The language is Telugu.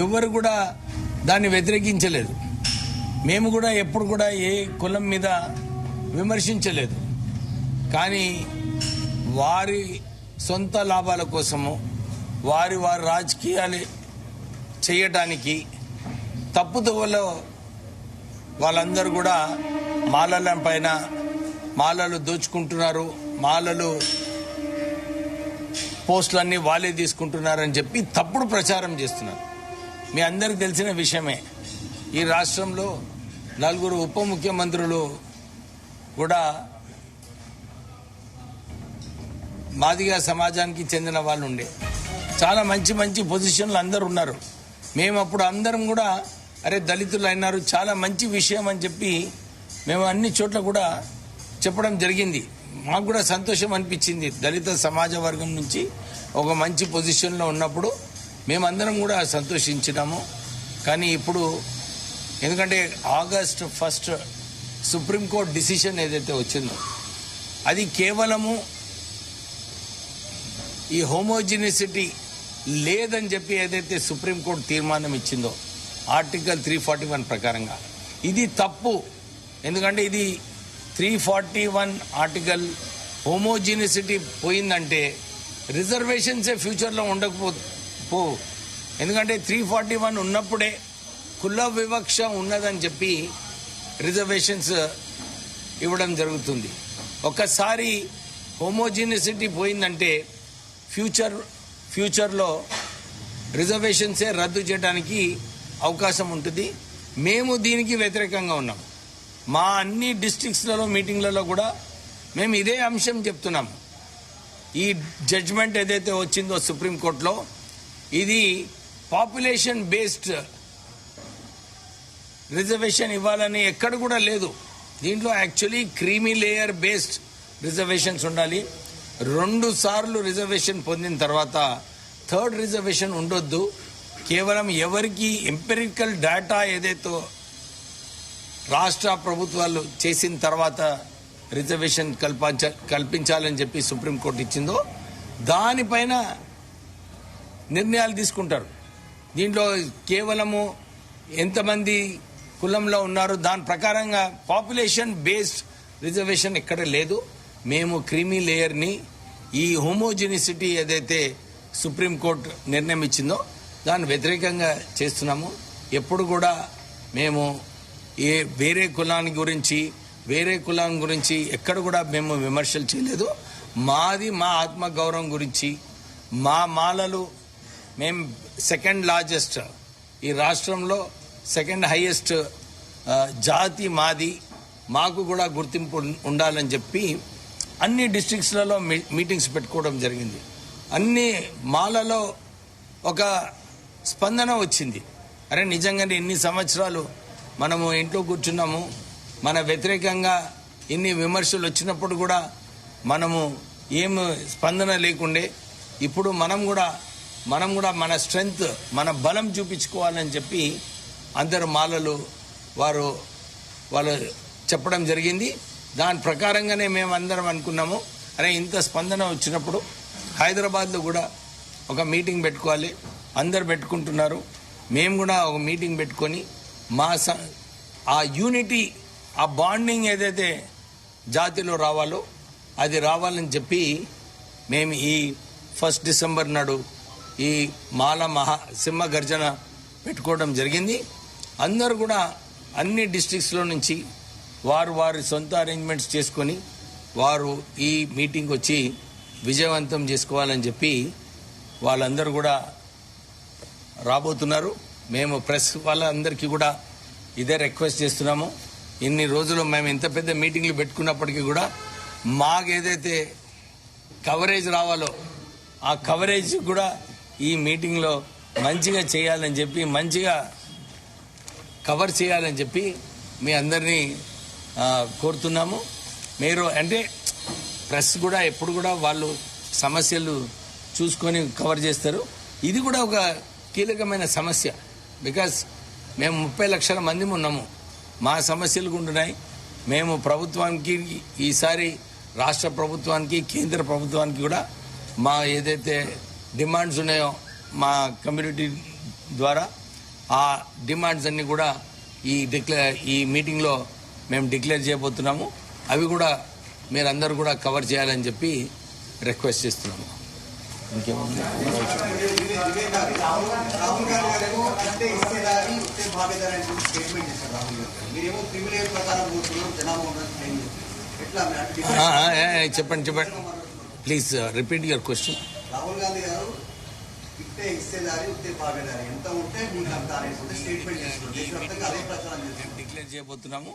ఎవరు కూడా దాన్ని వ్యతిరేకించలేదు. మేము కూడా ఎప్పుడు కూడా ఏ కులం మీద విమర్శించలేదు. కానీ వారి సొంత లాభాల కోసము వారి రాజకీయాలు చేయటానికి తప్పుదోవలో వాళ్ళందరూ కూడా మాలల పైన మాలలు దోచుకుంటున్నారు, మాలలు పోస్టులన్నీ వాళ్ళే తీసుకుంటున్నారని చెప్పి తప్పుడు ప్రచారం చేస్తున్నారు. మీ అందరికి తెలిసిన విషయమే, ఈ రాష్ట్రంలో 4 ఉప ముఖ్యమంత్రులు కూడా మాదిగ సమాజానికి చెందిన వాళ్ళు ఉండే. చాలా మంచి మంచి పొజిషన్లు అందరు ఉన్నారు. మేము అప్పుడు అందరం కూడా అరే దళితులు అయినారు, చాలా మంచి విషయం అని చెప్పి మేము అన్ని చోట్ల కూడా చెప్పడం జరిగింది. మాకు కూడా సంతోషం అనిపించింది. దళిత సమాజ వర్గం నుంచి ఒక మంచి పొజిషన్లో ఉన్నప్పుడు మేమందరం కూడా సంతోషించినాము. కానీ ఇప్పుడు ఎందుకంటే August 1 సుప్రీంకోర్టు డిసిషన్ ఏదైతే వచ్చిందో అది కేవలము ఈ హోమోజినిసిటీ లేదని చెప్పి ఏదైతే సుప్రీంకోర్టు తీర్మానం ఇచ్చిందో ఆర్టికల్ 341 ప్రకారంగా ఇది తప్పు. ఎందుకంటే ఇది 341 ఆర్టికల్ హోమోజినిసిటీ పోయిందంటే రిజర్వేషన్సే ఫ్యూచర్లో ఉండకపో. ఎందుకంటే 341 ఉన్నప్పుడే కుల వివక్ష ఉన్నదని చెప్పి రిజర్వేషన్స్ ఇవ్వడం జరుగుతుంది. ఒక్కసారి హోమోజినిసిటీ పోయిందంటే ఫ్యూచర్లో రిజర్వేషన్సే రద్దు చేయడానికి అవకాశం ఉంటుంది. మేము దీనికి వ్యతిరేకంగా ఉన్నాం. మా అన్ని డిస్ట్రిక్ట్స్లలో మీటింగ్లలో కూడా మేము ఇదే అంశం చెప్తున్నాము. ఈ జడ్జ్మెంట్ ఏదైతే వచ్చిందో సుప్రీంకోర్టులో ఇది పాపులేషన్ బేస్డ్ రిజర్వేషన్ ఇవ్వాలని ఎక్కడ కూడా లేదు. దీంట్లో actually creamy layer based reservations ఉండాలి. 2 సార్లు రిజర్వేషన్ పొందిన తర్వాత 3rd రిజర్వేషన్ ఉండొద్దు. కేవలం ఎవరికి ఎంపెరికల్ డేటా ఏదైతే రాష్ట్ర ప్రభుత్వాలు చేసిన తర్వాత రిజర్వేషన్ కల్పించాలని చెప్పి సుప్రీంకోర్టు ఇచ్చిందో దానిపైన నిర్ణయాలు తీసుకుంటారు. దీంట్లో కేవలము ఎంతమంది కులంలో ఉన్నారు దాని ప్రకారంగా పాపులేషన్ బేస్డ్ రిజర్వేషన్ ఎక్కడ లేదు. మేము క్రీమీ లేయర్ని ఈ హోమోజినిసిటీ ఏదైతే సుప్రీంకోర్టు నిర్ణయం ఇచ్చిందో దాన్ని వ్యతిరేకంగా చేస్తున్నాము. ఎప్పుడు కూడా మేము వేరే కులాన్ని గురించి ఎక్కడ కూడా మేము విమర్శలు చేయలేదు. మాది మా ఆత్మగౌరవం గురించి మా మాలలు మేము 2nd లార్జెస్ట్ ఈ రాష్ట్రంలో 2nd హైయెస్ట్ జాతి మాది. మాకు కూడా గుర్తింపు ఉండాలని చెప్పి అన్ని డిస్ట్రిక్ట్స్లలో మీటింగ్స్ పెట్టుకోవడం జరిగింది. అన్ని మాలలో ఒక స్పందన వచ్చింది. అరే నిజంగానే ఇన్ని సంవత్సరాలు మనము ఇంట్లో కూర్చున్నాము, మన వ్యతిరేకంగా ఇన్ని విమర్శలు వచ్చినప్పుడు కూడా మనము ఏం స్పందన లేకుండే ఇప్పుడు మనం కూడా మన స్ట్రెంగ్త్ మన బలం చూపించుకోవాలని చెప్పి అందరు మాలలు వాళ్ళు చెప్పడం జరిగింది. దాని ప్రకారంగానే మేము అందరం అనుకున్నాము అరే ఇంత స్పందన వచ్చినప్పుడు హైదరాబాద్లో కూడా ఒక మీటింగ్ పెట్టుకోవాలి. అందరు పెట్టుకుంటున్నారు. మేము కూడా ఒక మీటింగ్ పెట్టుకొని ఆ యూనిటీ ఆ బాండింగ్ ఏదైతే జాతిలో రావాలో అది రావాలని చెప్పి మేము ఈ 1 డిసెంబర్ నాడు ఈ మాల సింహ గర్జన పెట్టుకోవడం జరిగింది. అందరూ కూడా అన్ని డిస్ట్రిక్ట్స్లో నుంచి వారి సొంత అరేంజ్మెంట్స్ చేసుకొని వారు ఈ మీటింగ్ వచ్చి విజయవంతం చేసుకోవాలని చెప్పి వాళ్ళందరూ కూడా రాబోతున్నారు. మేము ప్రెస్ వాళ్ళందరికీ కూడా ఇదే రిక్వెస్ట్ చేస్తున్నాము. ఇన్ని రోజులు మేము ఇంత పెద్ద మీటింగ్లు పెట్టుకున్నప్పటికీ కూడా మాకు ఏదైతే కవరేజ్ రావాలో ఆ కవరేజ్ కూడా ఈ మీటింగ్లో మంచిగా చేయాలని చెప్పి మంచిగా కవర్ చేయాలని చెప్పి మీ అందరినీ కోరుతున్నాము. మీరు అంటే ప్రెస్ కూడా ఎప్పుడు కూడా వాళ్ళు సమస్యలు చూసుకొని కవర్ చేస్తారు. ఇది కూడా ఒక కీలకమైన సమస్య. బికాస్ మేము 30 లక్షల మంది ఉన్నాము. మా సమస్యలు ఉంటున్నాయి. మేము ప్రభుత్వానికి ఈసారి రాష్ట్ర ప్రభుత్వానికి కేంద్ర ప్రభుత్వానికి కూడా మా ఏదైతే డిమాండ్స్ ఉన్నాయో మా కమ్యూనిటీ ద్వారా ఆ డిమాండ్స్ అన్ని కూడా ఈ మీటింగ్లో మేము డిక్లేర్ చేయబోతున్నాము. అవి కూడా మీరందరూ కూడా కవర్ చేయాలని చెప్పి రిక్వెస్ట్ చేస్తున్నాము. ఇంకేముంది? చెప్పండి please repeat your question. Rahul Gandhi గారు ఇట్టే ఇస్తేదారి ఉత్తే భాగదారి ఎంత ఉంటే మీకు అంత స్టేట్మెంట్ డిక్లేర్ చేయబోతున్నాము.